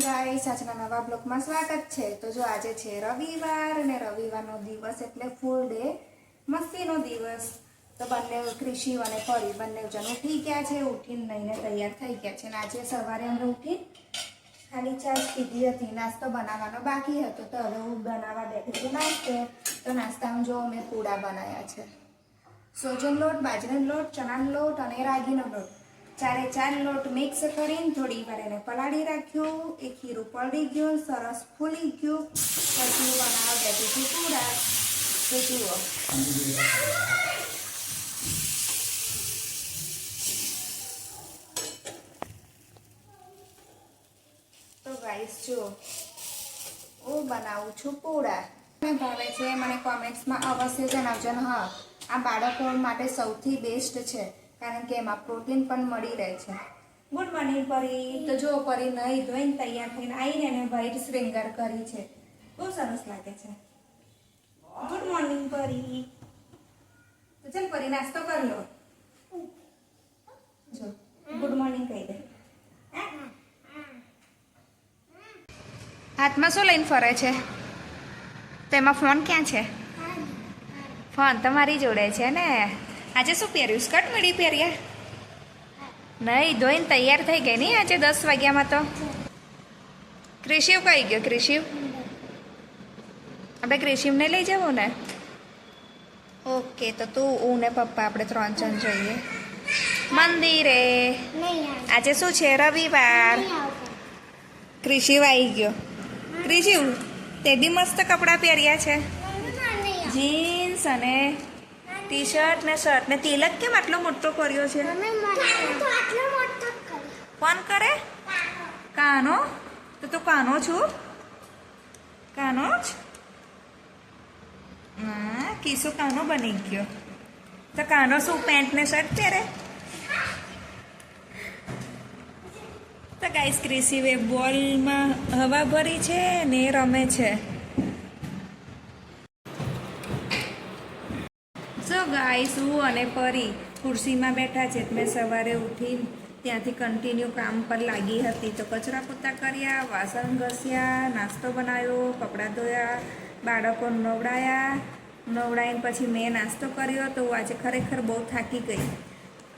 Morning guys, આજના નવા બ્લોગમાં સ્વાગત છે। તો જો આજે છે રવિવાર અને રવિવારનો દિવસ એટલે ફૂલ ડે મસ્તીનો દિવસ। તો બંને ક્રિશી અને પરી બંને જણ ઉઠી ગયા છે, ઉઠીને નઈને તૈયાર થઈ ગયા છે। અને આજે સવારે અમે ઉઠી ખાલી ચા પીધી હતી, નાસ્તો બનાવવાનો બાકી હતો તો હવે હું બનાવવા બેઠી છું નાસ્તો। તો નાસ્તામાં જો અમે પૂડા બનાવ્યા છે, સોજન લોટ, બાજરાનો લોટ, ચણાનો લોટ અને રાગીનો લોટ, ચારે ચાર લોટ મિક્સ કરીને થોડી વાર એને પલાળી રાખ્યું। એ ખીરું પડી ગયું, સરસ ફૂલી ગયું, પછી બનાવવા બેઠી છું પૂડા। તો જુઓ તો ગાઈસ જો હું બનાવું છું પૂડા। મને ભાવે છે, મને કોમેન્ટ્સમાં અવશ્ય જણાવજો। હા, આ બાળકો માટે સૌથી બેસ્ટ છે, કારણ કે એમાં પ્રોટીન પણ મળી રહે છે। ગુડ મોર્નિંગ પરી। તો જો પરી નહીં ધોઈને તૈયાર થઈને આવીને એને વ્હાઈટ શ્રૃંગાર કરી છે, બહુ સરસ લાગે છે। ગુડ મોર્નિંગ પરી। તો ચાલ પરી નાસ્તો કરી લો, જો ગુડ મોર્નિંગ કહી દે। હાથમાં શું લઈને ફરે છે? તેમાં ફોન ક્યાં છે? ફોન તમારી જોડે છે ને? આજે શું પહેર્યું? સ્કર્ટ મીડી પહેર્યા? નહીં ધોઈને તૈયાર થઈ ગઈ નહીં આજે 10 વાગ્યામાં। તો ક્રિશિવ કઈ ગયો? ક્રિશિવ આપણે ક્રિશિવને લઈ જવું ને? ઓકે, તો તું હું ને પપ્પા આપણે 3 જણ જઈએ મંદિરે। આજે શું છે? રવિવાર। ક્રિશિવ આવી ગયો। ક્રિશિવ તે બી મસ્ત કપડાં પહેર્યા છે, જીન્સ અને ટી શર્ટ ને શર્ટ ને તિલક કેમ આટલો મોટો કર્યો છે? કોણ કરે? કાનો? તો તું કાનો છું? કાનો જ? હા, કિસુ કાનો બની ગયો। તો કાનો શું પેન્ટ ને શર્ટ પહેરે? તો ગાઈસ ક્રિશિવે બોલમાં હવા ભરી છે ને રમે છે। સો ગાઈસ હું અને પરી ખુરશીમાં બેઠા છે। મેં સવારે ઉઠી ત્યાંથી કન્ટિન્યુ કામ પર લાગી હતી। તો કચરા પોતા કર્યા, વાસણ ઘસ્યા, નાસ્તો બનાવ્યો, કપડાં ધોયા, બાળકો નવડાવીને પછી મેં નાસ્તો કર્યો। તો આજે ખરેખર બહુ થાકી ગઈ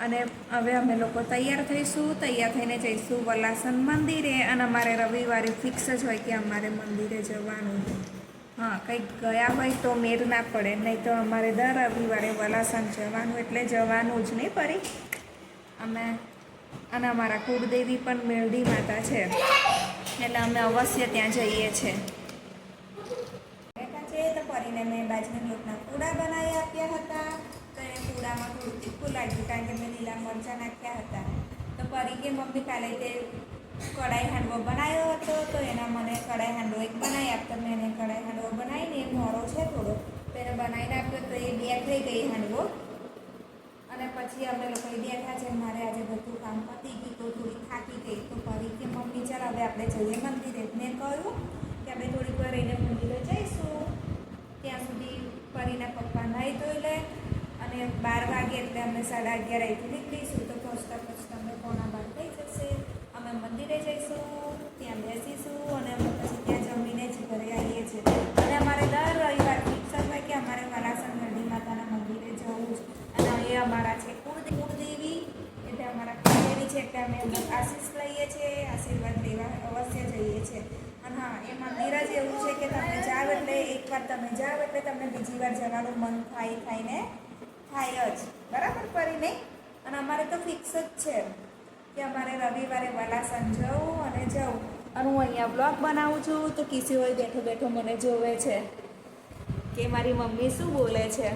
અને હવે અમે લોકો તૈયાર થઈશું, તૈયાર થઈને જઈશું વલાસન મંદિરે। અને અમારે રવિવારે ફિક્સ જ હોય કે અમારે મંદિરે જવાનું। હા, કંઈક ગયા હોય તો મેર ના પડે, નહીં તો અમારે દર રવિવારે વલાસન જવાનું એટલે જવાનું જ નહીં પરી અમે। અને અમારા કુળદેવી પણ મેરડી માતા છે એટલે અમે અવશ્ય ત્યાં જઈએ છીએ। બેઠા છે તો પરીને મેં બાજરીના લોટના પૂડા બનાવી આપ્યા હતા। તો એ પૂડામાં થોડું તીખું લાગ્યું કારણ કે મેં લીલા મરચાં નાખ્યા હતા। તો પરી કે મમ્મી કાલે તે કઢાઈ હાંડવો બનાવ્યો હતો તો એના મને કઢાઈ હાંડવો એક બનાવી આપતો। મેં એને કઢાઈ હાંડવો બનાવીને એ મોડો છે થોડો તો એને બનાવીને આપ્યો તો એ 2 થઈ ગઈ હાંડવો। અને પછી અમે લોકો બેઠા છે, મારે આજે બધું કામ પતી ગયું તો થોડી થાકી ગઈ। તો પરી કે મમ્મી ચાલ હવે આપણે જઈએ મંદિરે। મેં કહ્યું કે આપણે થોડીક વાર રહીને મંદિરે જઈશું, ત્યાં સુધી પરીના પપ્પા નાહી ધોઈ લે અને 12 વાગે એટલે અમે 11:30 અહીંથી નીકળીશું। તો પહોંચતા અમે 11:15 થઈ જશે। અમે મંદિરે જઈશું, ત્યાં બેસીશું અને અમે પછી ત્યાં જમીને જ ઘરે આવીએ છીએ। અને અમારે દર રવિવાર ફિક્સ હોય કે અમારે વલાસન મેરડી માતાના મંદિરે જવું જ। અને એ અમારા છે કુળદેવી એટલે અમારા કુળદેવી છે એટલે અમે એમનો આશીષ લઈએ છીએ, આશીર્વાદ લેવા અવશ્ય જઈએ છીએ। અને હા, એ મંદિર જ એવું છે કે તમે જાઓ એટલે એકવાર તમે જાઓ એટલે તમને બીજી વાર જવાનું મન થાય જ, બરાબર પરી નહીં? અને અમારે તો ફિક્સ જ છે કે અમારે રવિવારે વલાસન જવું અને જવું। અને હું અહીંયા બ્લોગ બનાવું છું તો કિસી હોય બેઠો બેઠો મને જોવે છે કે મારી મમ્મી શું બોલે છે।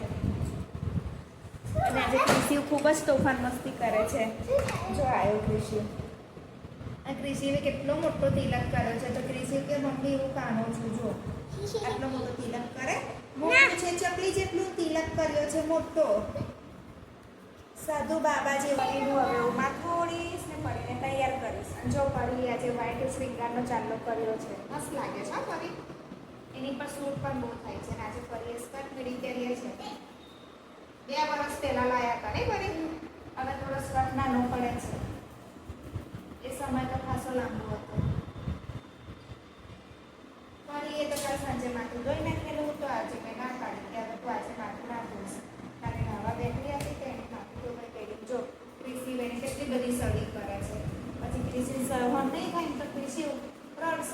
અને આજે ક્રિશિવ ખૂબ જ તોફાન મસ્તી કરે છે। જો આવ્યો ક્રિશિવ, આ ક્રિશિવે કેટલો મોટો તિલક કર્યો છે। તો ક્રિશિવ કે મમ્મી હું કાનો છું, જો આટલો મોટો તિલક કરે, મોટું છે ચકલી જેટલું તિલક કર્યો છે મોટો। સાધુ બાબા જેવું હવે હું માથું ઓળીશ ને પરીને તૈયાર કરીશ। અને જો પરી આજે વ્હાઈટ શ્રૃંગારનો ચાલ્લો કર્યો છે, મસ્ત લાગે છે પરી, એની પર સૂટ પણ બહુ થાય છે। આજે પરીએ સ્કર્ટ મીડી પહેરીએ છે, 2 વર્ષ પહેલા લાયા હતા નહીં પરી, હવે થોડો સ્કર્ટ નાનો પડે છે, એ સમય તો ખાસો લાંબો હતો।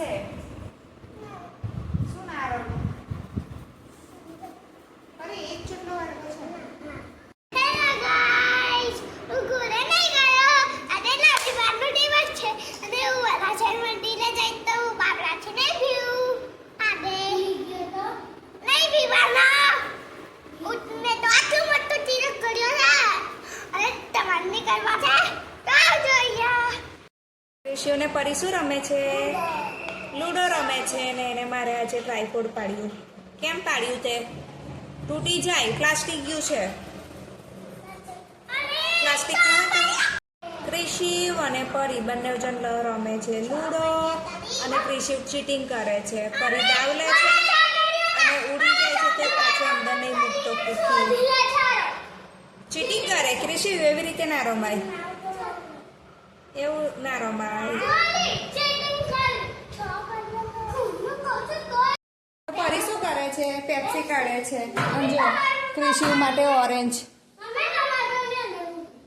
રમશે. શું ના રમવું? અરે એક ચૂંટલો વાળો છે. હેલો ગાઈસ, હું ઘરે નહીં ગયો. આજે રવિવારનો દિવસ છે અને હું વરાછા મંદિરે જઈને તો હું બાબરા છે ને પીવું. આજે નહીં પીવાનો. મેં તો આટલું મોટું તિરક કર્યો છે અને તમારે નહીં કરવા છે તો આવજો અહીંયા. ઋષિઓને પરી શું રમે છે? લૂડો રમે છે ને એને મારે આજે ટ્રાયપોડ પાડ્યું. કેમ પાડ્યું તે? તૂટી જાય, પ્લાસ્ટિક ગયું છે. પ્લાસ્ટિક ક્રિશિવ અને પરી બંને જણ રમે છે લૂડો અને ક્રિશિવ ચીટિંગ કરે છે. પરી દાવ લે છે અને ઉડી જાય છે તે પાછો અંદર નહીં મૂકતો પૂછતું. ચીટિંગ કરે ક્રિશિવ, એવી રીતે ના રમાય. એવું ના રમાય. પરી શું કરે છે? પેપ્સી કાઢે છે. અંજો ક્રિશિવ માટે ઓરેન્જ.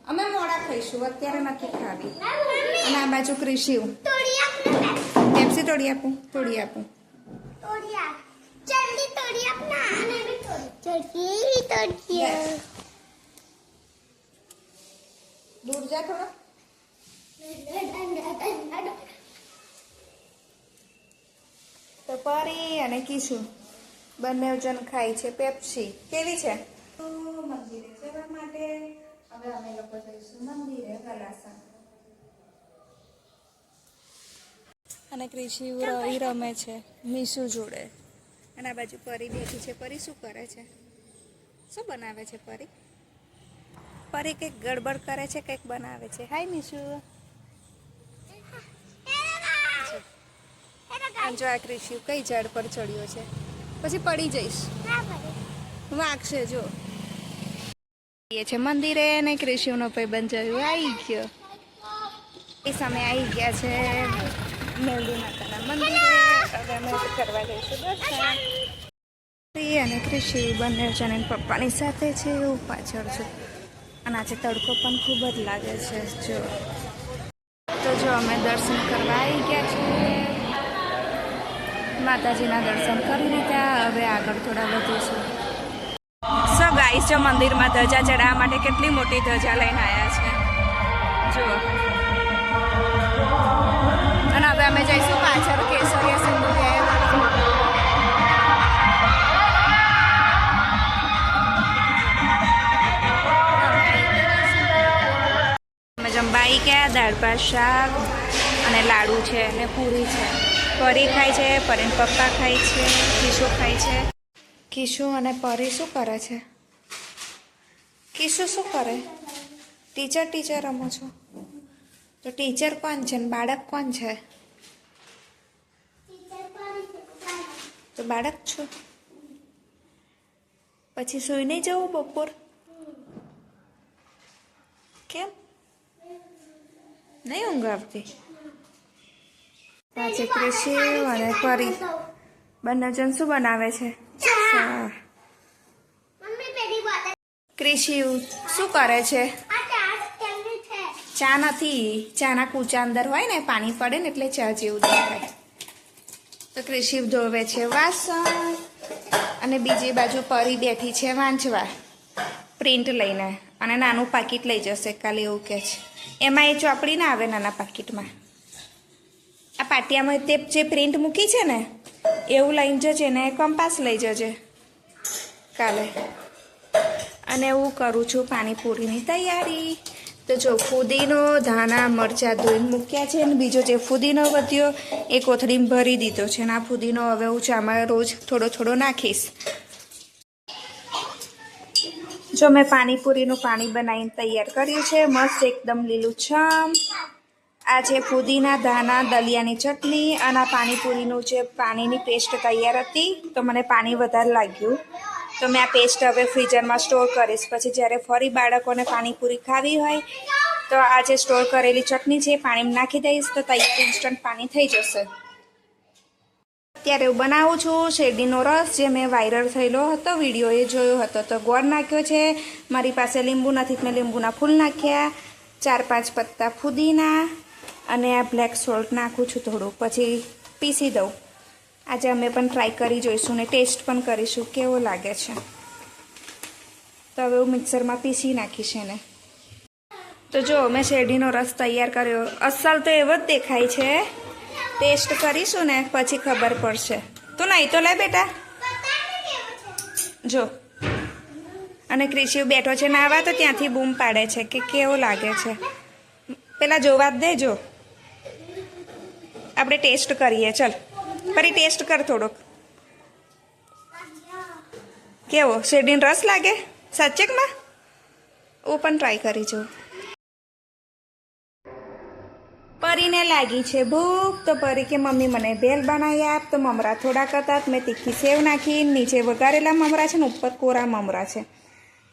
અમે મોડા ખાઈશું, અત્યારે નથી ખાવી. અને આ બાજુ ક્રિશિવ. પેપ્સી તોડી આપું? તોડી આપું. દૂર જા થોડો. તો પરી અને કિશુ બંને જણ ખાય છે પેપ્સી. કેવી છે? મંદિરે જવા માટે હવે અમે લોકો જઈશું મંદિરે ગલાસા. અને ક્રિશિવ રમે છે મીસુ જોડે. અને આ બાજુ પરી બેઠી છે. પરી શું કરે છે? શું બનાવે છે પરી? પરી કંઈક ગડબડ કરે છે, કંઈક બનાવે છે. હાય મીસુ. જો આ ક્રિશિવ કઈ ઝાડ પર ચડ્યો છે. પછી પડી જઈશ, વાગશે. જો એ છે મંદિરે ને ક્રિશિવનો ભાઈબંધ જયું આવી ગયો. એ સમય આવી ગયા છે મેલડી માતાના મંદિરે. હવે અમે કરવા જઈશું દર્શન. અને ક્રિશિવ બંને જણ પપ્પાની સાથે છે. એવું પાછળ છું. અને આજે તડકો પણ ખૂબ જ લાગે છે. જો તો જો અમે દર્શન કરવા આવી ગયા છીએ. માતાજીના દર્શન કરી લીધા. હવે આગળ થોડા વધીશું. સો ગાઈસ, જો મંદિરમાં ધજા ચડાવવા માટે કેટલી મોટી ધજા લઈને આવ્યા છે. જુઓ. અને હવે અમે જઈશું પાછળ કેસરિયા સિંધુ અમે જમવાઈ ગયા. દાળ ભાત શાક અને લાડુ છે અને પૂરી છે. પરી ખાય છે, પરીન પપ્પા ખાય છે, કિશુ ખાય છે. કિશુ અને પરી શું કરે છે? કિશુ શું કરે? ટીચર રમો છો? તો ટીચર કોણ છે ને બાળક કોણ છે? તો બાળક છો. પછી સૂઈ નહીં જવું બપોર? કેમ નહીં ઊંઘ આવતી? આજે ક્રિશિવ અને પરી બંને જણ શું બનાવે છે? ક્રિશિવ શું કરે છે? ચા નથી. ચાના કૂચા અંદર હોય ને, પાણી પડે ને એટલે ચા જેવું દેખાય. તો ક્રિશિવ ધોવે છે વાસણ અને બીજી બાજુ પરી બેઠી છે વાંચવા પ્રિન્ટ લઈને. અને નાનું પાકીટ લઈ જશે કાલે એવું કહે છે. એમાં એ ચોપડી ના આવે નાના પાકીટમાં. આ પાટિયામાં તે જે પ્રિન્ટ મૂકી છે ને એવું લઈને જજે ને કંપાસ લઈ જજે કાલે. અને હું કરું છું પાણીપુરીની તૈયારી. તો જો ફુદીનો, ધાણા, મરચાં ધોઈને મૂક્યા છે. અને બીજો જે ફુદીનો વધ્યો એ કોથળીમાં ભરી દીધો છે. અને આ ફુદીનો હવે હું ચામાં રોજ થોડો થોડો નાખીશ. જો મેં પાણીપુરીનું પાણી બનાવીને તૈયાર કર્યું છે મસ્ત એકદમ લીલુંછમ. આ છે ફુદીના, ધાણા, દલિયાની ચટણી. અને આ પાણીપુરીનું જે પાણીની પેસ્ટ તૈયાર હતી તો મને પાણી વધારે લાગ્યું તો મેં આ પેસ્ટ હવે ફ્રીઝરમાં સ્ટોર કરીશ. પછી જ્યારે ફરી બાળકોને પાણીપુરી ખાવી હોય તો આ જે સ્ટોર કરેલી ચટણી છે એ પાણીમાં નાખી દઈશ તો તૈયાર ઇન્સ્ટન્ટ પાણી થઈ જશે. અત્યારે હું બનાવું છું શેરડીનો રસ, જે મેં વાયરલ થયેલો હતો વિડીયો એ જોયો હતો. તો ગોળ નાખ્યો છે. મારી પાસે લીંબુ નથી, મેં લીંબુના ફૂલ નાખ્યા. 4-5 પત્તા ફુદીના અને આ બ્લેક સોલ્ટ નાખું છું થોડું. પછી પીસી દઉં. આજે અમે પણ ટ્રાય કરી જોઈશું ને ટેસ્ટ પણ કરીશું કેવો લાગે છે. તો હવે હું મિક્સરમાં પીસી નાખીશ એને. તો જો મેં શેરડીનો રસ તૈયાર કર્યો. અસલ તો એવો જ દેખાય છે. ટેસ્ટ કરીશું ને પછી ખબર પડશે. તું નહીં તો લે બેટા. જો અને ક્રિશિવ બેઠો છે નાવા તો ત્યાંથી બૂમ પાડે છે કે કેવો લાગે છે. પેલા જોવા જ દેજો. આપણે ટેસ્ટ કરીએ. ચલ ફરી ટેસ્ટ કર થોડોક. કેવો શેરડીનો રસ લાગે સાચેકમાં? હું પણ ટ્રાય કરી જોઉં. પરીને લાગી છે ભૂખ તો પરી કે મમ્મી મને ભેલ બનાવી આપ. તો મમરા થોડાક હતા મેં તીખી સેવ નાખી. નીચે વઘારેલા મમરા છે ને ઉપર કોરા મમરા છે.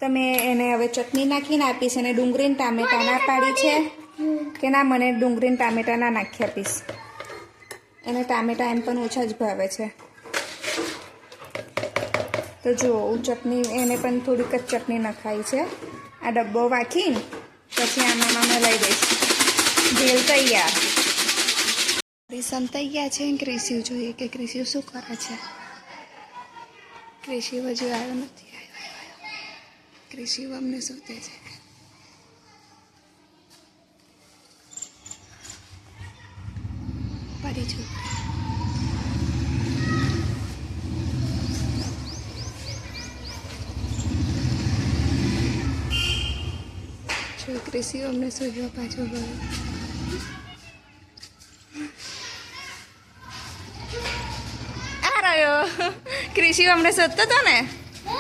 તો મેં એને હવે ચટણી નાખીને આપીશ. અને ડુંગળીને ટામેટા ના પાડી છે કે ના મને ડુંગળીને ટામેટા ના નાખી આપીશ. એને ટામેટા એમ પણ ઓછા જ ભાવે છે. તો જુઓ હું ચટણી એને પણ થોડીક જ ચટણી નખાઈ છે. આ ડબ્બો વાંખીને પછી આમાં મેં લઈ દઈશ. ભેલ તૈયાર. ક્રિશન તૈયાર છે. ક્રિશિવ જોઈએ કે ક્રિશિવ શું કરે છે. ક્રિશિવ હજુ આવ્યો નથી. ક્રિશિવ અમને શોધે છે. પરી જો ક્રિશિવ અમને શોધવા પાછો ગયો. આ રહ્યો ક્રિશિવ અમને શોધતો હતો ને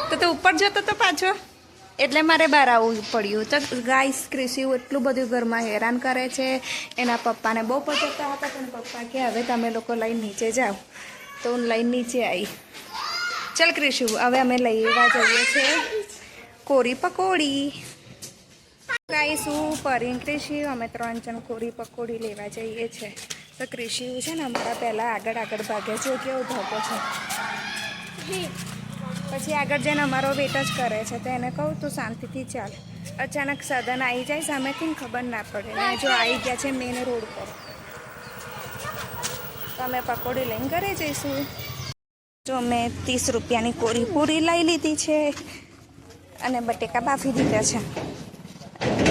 તો તું ઉપર જતો હતો પાછો એટલે મારે બહાર આવવું પડ્યું. તો ગાઈસ ક્રિશિવ એટલું બધું ઘરમાં હેરાન કરે છે. એના પપ્પાને બહુ પહોંચતા હતા પણ પપ્પા કે હવે તમે લોકો લઈને નીચે જાઓ. તો હું લઈને નીચે આવી. ચાલ ક્રિશિવ હવે અમે લઈવા જઈએ છીએ કોરી પકોડી. ગાઈસ હું પરી ક્રિશિવ અમે 3 જણ કોરી પકોડી લેવા જઈએ છીએ. તો ક્રિશિવ છે ને અમારા પહેલાં આગળ ભાગે છે. કેવો ભાગો છે. પછી આગળ જઈને અમારો વેટ જ કરે છે. તો એને કહું તું શાંતિથી ચાલ. અચાનક સાધન આવી જાય સામેથી ખબર ના પડે. ને જો આવી ગયા છે મેન રોડ પર તો અમે પકોડી લઈને ઘરે જઈશું. જો મેં 30 રૂપિયાની કોરી પૂરી લઈ લીધી છે અને બટેકા બાફી દીધા છે.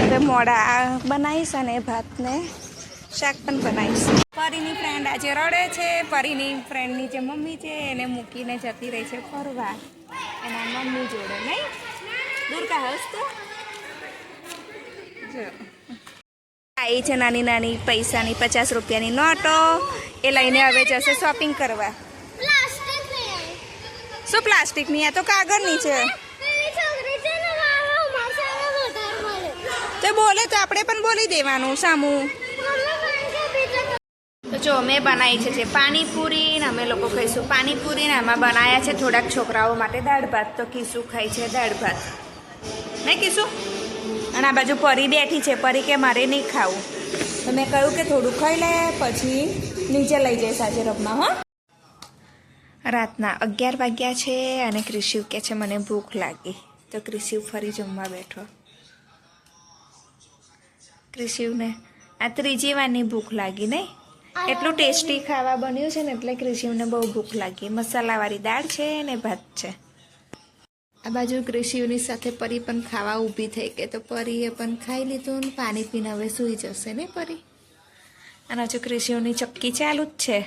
હવે મોડા બનાવીશ અને ભાતને શાક પણ બનાવીશ. પરીની ફ્રેન્ડ આજે રડે છે. પરીની ફ્રેન્ડની જે મમ્મી છે એને મૂકીને જતી રહી છે ફરવા એના મમ્મી જોડે. નહીં દુર્ગા હસ તો જો આવી છે નાની નાની પૈસાની 50 રૂપિયાની નોટો. એ લઈને હવે જશે શોપિંગ કરવા. શું પ્લાસ્ટિકની? આ તો કાગળની છે. તો બોલે તો આપણે પણ બોલી દેવાનું સામું. તો જો મેં બનાવી છે પાણીપુરી ને અમે લોકો ખાઈશું પાણીપુરી ને આમાં બનાવ્યા છે થોડાક છોકરાઓ માટે દાળ ભાત. તો કીસું ખાય છે દાળ ભાત નહીં કીસું. અને આ બાજુ પરી બેઠી છે. પરી કે મારે નહીં ખાવું. તો મેં કહ્યું કે થોડું ખાઈ લે પછી નીચે લઈ જઈશ આજે રમવા. હો રાતના 11 વાગ્યા છે અને ક્રિશિવ કે છે મને ભૂખ લાગી. તો ક્રિશિવ ફરી જમવા બેઠો. ક્રિશિવને આ 3જી વારની ભૂખ લાગી નહીં. એટલું ટેસ્ટી ખાવા બન્યું છે ને એટલે ક્રિશિવને બહુ ભૂખ લાગી. મસાલાવાળી દાળ છે ને ભાત છે. આ બાજુ ક્રિશિવની સાથે પરી પણ ખાવા ઊભી થઈ ગઈ. તો પરીએ પણ ખાઈ લીધું ને પાણી પીને હવે સૂઈ જશે ને પરી. અને હજુ ક્રિશિવની ચક્કી ચાલુ જ છે.